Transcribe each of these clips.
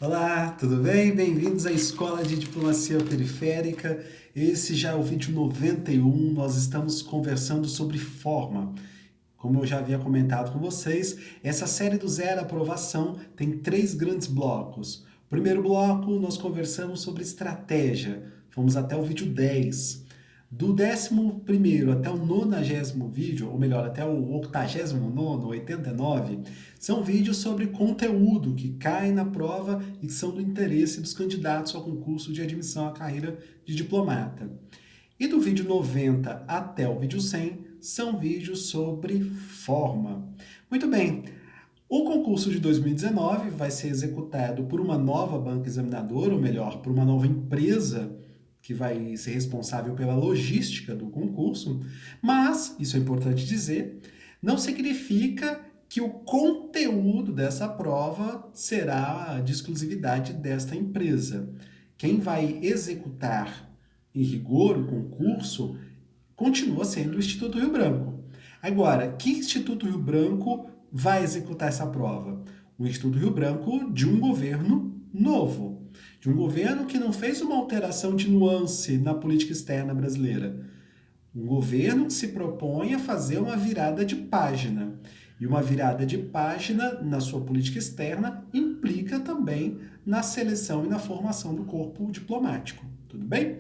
Olá, tudo bem? Bem-vindos à Escola de Diplomacia Periférica. Esse já é o vídeo 91. Nós estamos conversando sobre forma. Como eu já havia comentado com vocês, essa série do Zero à Aprovação tem três grandes blocos. Primeiro bloco, nós conversamos sobre estratégia. Fomos até o vídeo 10. Do 11º até o 90º vídeo, ou melhor, até o 89º, 89, são vídeos sobre conteúdo que caem na prova e que são do interesse dos candidatos ao concurso de admissão à carreira de diplomata. E do vídeo 90 até o vídeo 100 são vídeos sobre forma. Muito bem, o concurso de 2019 vai ser executado por uma nova banca examinadora, ou melhor, por uma nova empresa que vai ser responsável pela logística do concurso, mas, isso é importante dizer, não significa que o conteúdo dessa prova será de exclusividade desta empresa. Quem vai executar em rigor o concurso continua sendo o Instituto Rio Branco. Agora, que Instituto Rio Branco vai executar essa prova? O Instituto Rio Branco de um governo novo, de um governo que não fez uma alteração de nuance na política externa brasileira. Um governo que se propõe a fazer uma virada de página. E uma virada de página na sua política externa implica também na seleção e na formação do corpo diplomático. Tudo bem?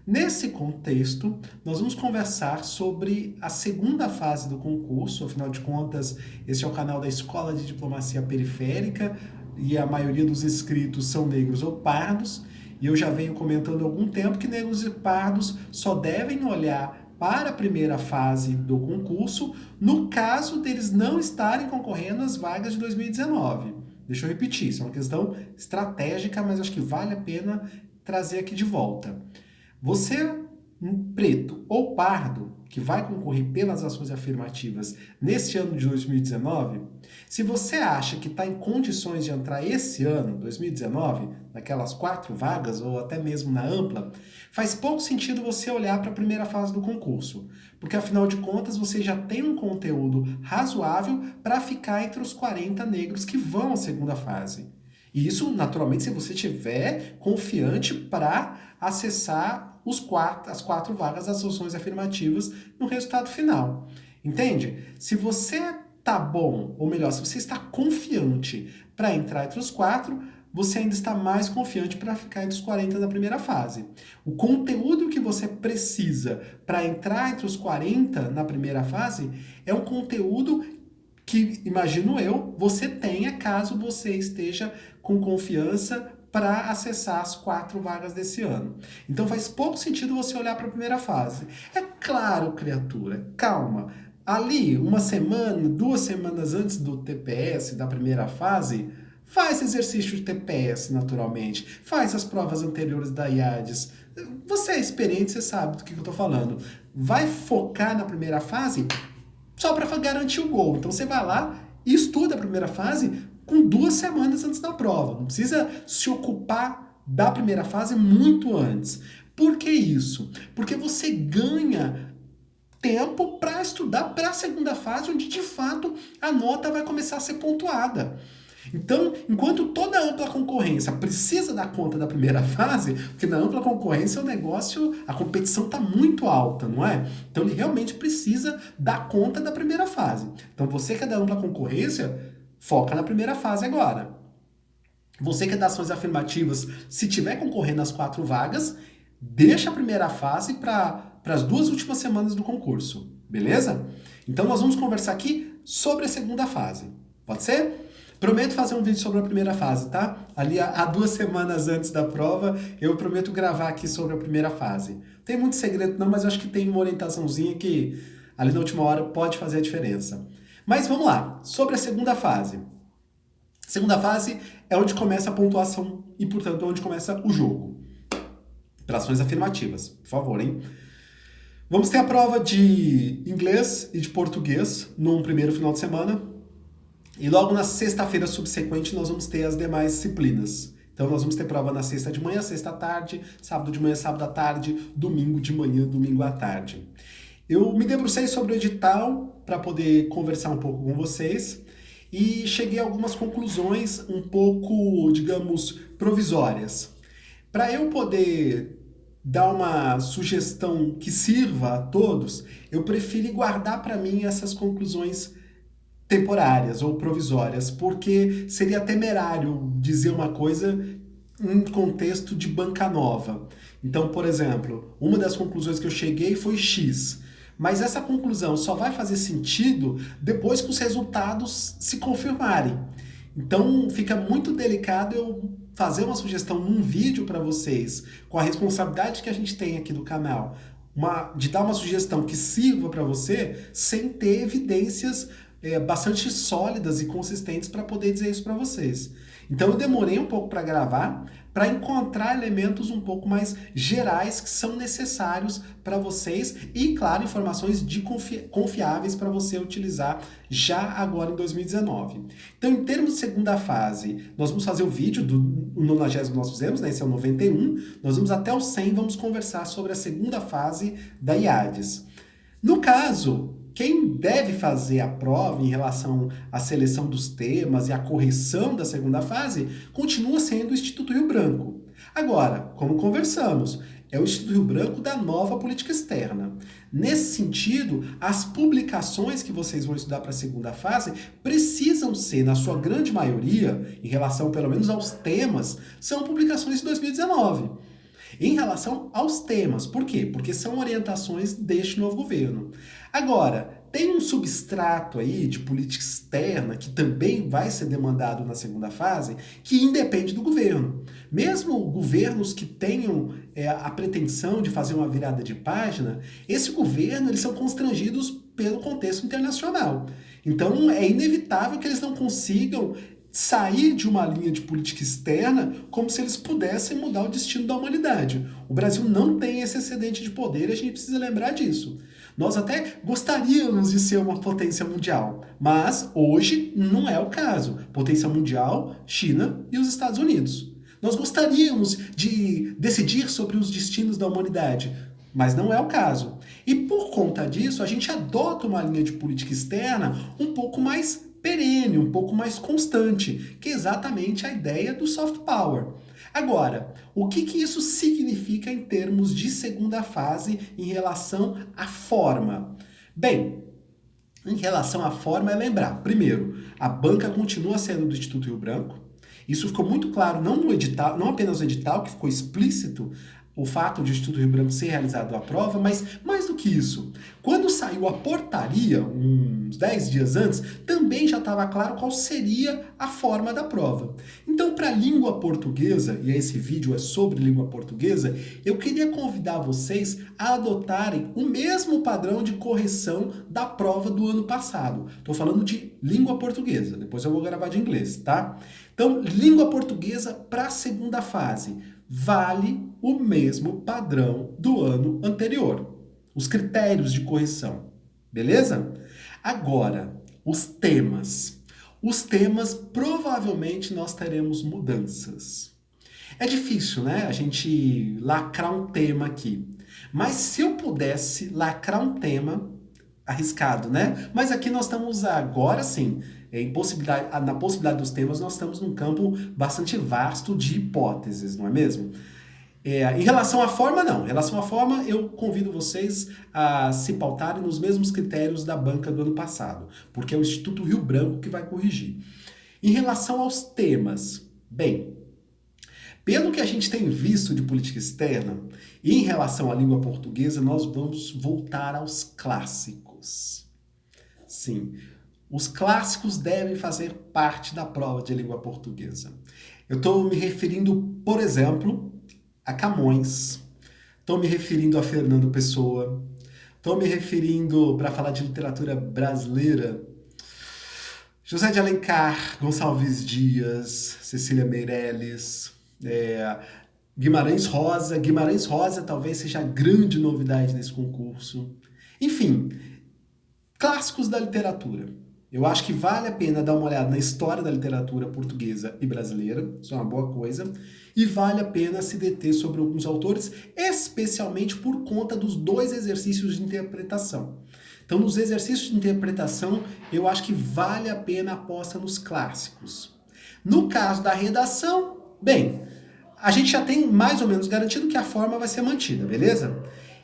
Nesse contexto, nós vamos conversar sobre a segunda fase do concurso. Afinal de contas, esse é o canal da Escola de Diplomacia Periférica e a maioria dos inscritos são negros ou pardos. E eu já venho comentando há algum tempo que negros e pardos só devem olhar para a primeira fase do concurso no caso deles não estarem concorrendo às vagas de 2019. Deixa eu repetir, isso é uma questão estratégica, mas acho que vale a pena trazer aqui de volta. Você, preto ou pardo, que vai concorrer pelas ações afirmativas neste ano de 2019, se você acha que está em condições de entrar esse ano, 2019, naquelas 4 vagas ou até mesmo na ampla, faz pouco sentido você olhar para a primeira fase do concurso, porque afinal de contas você já tem um conteúdo razoável para ficar entre os 40 negros que vão à segunda fase. E isso, naturalmente, se você estiver confiante para acessar as 4 vagas das ações afirmativas no resultado final. Entende? Se você tá bom, ou melhor, se você está confiante para entrar entre os 4, você ainda está mais confiante para ficar entre os 40 da primeira fase. O conteúdo que você precisa para entrar entre os 40 na primeira fase é um conteúdo que, imagino eu, você tenha caso você esteja com confiança para acessar as 4 vagas desse ano. Então faz pouco sentido você olhar para a primeira fase. É claro, criatura, calma. Ali, uma semana, 2 semanas antes do TPS, da primeira fase, faz exercício de TPS naturalmente, faz as provas anteriores da IADES. Você é experiente, você sabe do que eu estou falando. Vai focar na primeira fase só para garantir o gol. Então você vai lá e estuda a primeira fase com 2 semanas antes da prova. Não precisa se ocupar da primeira fase muito antes. Por que isso? Porque você ganha tempo para estudar para a segunda fase, onde de fato a nota vai começar a ser pontuada. Então, enquanto toda ampla concorrência precisa dar conta da primeira fase, porque na ampla concorrência o negócio, a competição está muito alta, não é? Então ele realmente precisa dar conta da primeira fase. Então você que é da ampla concorrência, foca na primeira fase agora. Você que é das ações afirmativas, se tiver concorrendo às 4 vagas, deixa a primeira fase para as 2 últimas semanas do concurso, beleza? Então nós vamos conversar aqui sobre a segunda fase, pode ser? Prometo fazer um vídeo sobre a primeira fase, tá? Ali há 2 semanas antes da prova, eu prometo gravar aqui sobre a primeira fase. Não tem muito segredo não, mas eu acho que tem uma orientaçãozinha que ali na última hora pode fazer a diferença. Mas vamos lá, sobre a segunda fase. Segunda fase é onde começa a pontuação e, portanto, onde começa o jogo. Para ações afirmativas, por favor, hein? Vamos ter a prova de inglês e de português num primeiro final de semana. E logo na sexta-feira subsequente nós vamos ter as demais disciplinas. Então nós vamos ter prova na sexta de manhã, sexta à tarde, sábado de manhã, sábado à tarde, domingo de manhã, domingo à tarde. Eu me debrucei sobre o edital para poder conversar um pouco com vocês e cheguei a algumas conclusões um pouco, digamos, provisórias. Para eu poder dar uma sugestão que sirva a todos, eu prefiro guardar para mim essas conclusões temporárias ou provisórias, porque seria temerário dizer uma coisa em contexto de banca nova. Então, por exemplo, uma das conclusões que eu cheguei foi X. Mas essa conclusão só vai fazer sentido depois que os resultados se confirmarem. Então, fica muito delicado eu fazer uma sugestão num vídeo para vocês, com a responsabilidade que a gente tem aqui do canal, de dar uma sugestão que sirva para você, sem ter evidências bastante sólidas e consistentes para poder dizer isso para vocês. Então eu demorei um pouco para gravar, para encontrar elementos um pouco mais gerais que são necessários para vocês e, claro, informações confiáveis para você utilizar já agora em 2019. Então, em termos de segunda fase, nós vamos fazer o vídeo do 90º que nós fizemos, né? Esse é o 91, nós vamos até o 100, vamos conversar sobre a segunda fase da IADES. No caso, quem deve fazer a prova em relação à seleção dos temas e à correção da segunda fase continua sendo o Instituto Rio Branco. Agora, como conversamos, é o Instituto Rio Branco da nova política externa. Nesse sentido, as publicações que vocês vão estudar para a segunda fase precisam ser, na sua grande maioria, em relação pelo menos aos temas, são publicações de 2019. Em relação aos temas. Por quê? Porque são orientações deste novo governo. Agora, tem um substrato aí de política externa que também vai ser demandado na segunda fase, que independe do governo. Mesmo governos que tenham a pretensão de fazer uma virada de página, esse governo, eles são constrangidos pelo contexto internacional. Então, é inevitável que eles não consigam sair de uma linha de política externa como se eles pudessem mudar o destino da humanidade. O Brasil não tem esse excedente de poder e a gente precisa lembrar disso. Nós até gostaríamos de ser uma potência mundial, mas hoje não é o caso. Potência mundial, China e os Estados Unidos. Nós gostaríamos de decidir sobre os destinos da humanidade, mas não é o caso. E por conta disso, a gente adota uma linha de política externa um pouco mais perene, um pouco mais constante, que é exatamente a ideia do soft power. Agora, o que isso significa em termos de segunda fase em relação à forma? Bem, em relação à forma é lembrar, primeiro, a banca continua sendo do Instituto Rio Branco. Isso ficou muito claro não no edital, não apenas no edital, que ficou explícito o fato de o Instituto Rio Branco ser realizado a prova, mas mais do que isso, quando saiu a portaria, uns 10 dias antes, também já estava claro qual seria a forma da prova. Então, para a língua portuguesa, e esse vídeo é sobre língua portuguesa, eu queria convidar vocês a adotarem o mesmo padrão de correção da prova do ano passado. Estou falando de língua portuguesa, depois eu vou gravar de inglês, tá? Então, língua portuguesa para a segunda fase. Vale o mesmo padrão do ano anterior. Os critérios de correção, beleza? Agora, os temas. Os temas, provavelmente nós teremos mudanças. É difícil, né? A gente lacrar um tema aqui. Mas se eu pudesse lacrar um tema, arriscado, né? Mas aqui nós estamos agora sim, na possibilidade dos temas, nós estamos num campo bastante vasto de hipóteses, não é mesmo? Em relação à forma, não. Em relação à forma, eu convido vocês a se pautarem nos mesmos critérios da banca do ano passado, porque é o Instituto Rio Branco que vai corrigir. Em relação aos temas, bem, pelo que a gente tem visto de política externa, e em relação à língua portuguesa, nós vamos voltar aos clássicos. Sim, os clássicos devem fazer parte da prova de língua portuguesa. Eu estou me referindo, por exemplo, a Camões, estou me referindo a Fernando Pessoa, estou me referindo, para falar de literatura brasileira, José de Alencar, Gonçalves Dias, Cecília Meirelles, Guimarães Rosa. Guimarães Rosa talvez seja a grande novidade nesse concurso. Enfim, clássicos da literatura. Eu acho que vale a pena dar uma olhada na história da literatura portuguesa e brasileira, isso é uma boa coisa, e vale a pena se deter sobre alguns autores, especialmente por conta dos dois exercícios de interpretação. Então, nos exercícios de interpretação, eu acho que vale a pena a aposta nos clássicos. No caso da redação, bem, a gente já tem mais ou menos garantido que a forma vai ser mantida, beleza?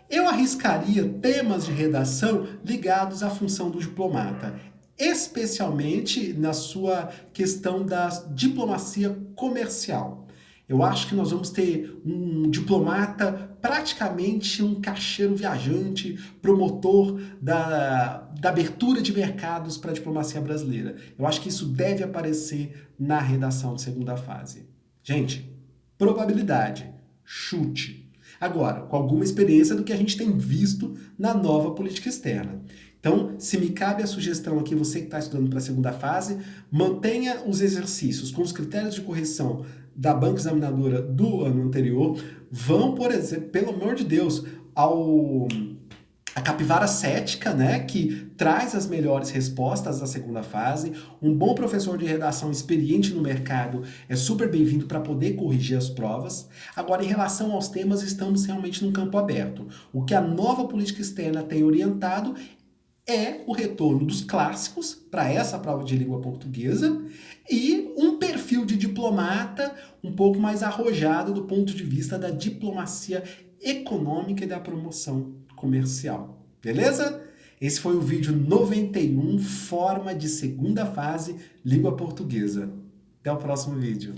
Eu arriscaria temas de redação ligados à função do diplomata, especialmente na sua questão da diplomacia comercial. Eu acho que nós vamos ter um diplomata praticamente um caixeiro viajante, promotor da abertura de mercados para a diplomacia brasileira. Eu acho que isso deve aparecer na redação de segunda fase. Gente, probabilidade, chute. Agora, com alguma experiência do que a gente tem visto na nova política externa. Então, se me cabe a sugestão aqui, você que está estudando para a segunda fase, mantenha os exercícios com os critérios de correção da banca examinadora do ano anterior. Vão, por exemplo, pelo amor de Deus, a capivara cética, né, que traz as melhores respostas da segunda fase. Um bom professor de redação experiente no mercado é super bem-vindo para poder corrigir as provas. Agora, em relação aos temas, estamos realmente num campo aberto. O que a nova política externa tem orientado é o retorno dos clássicos para essa prova de língua portuguesa e um perfil de diplomata um pouco mais arrojado do ponto de vista da diplomacia econômica e da promoção comercial. Beleza? Esse foi o vídeo 91, forma de segunda fase, língua portuguesa. Até o próximo vídeo.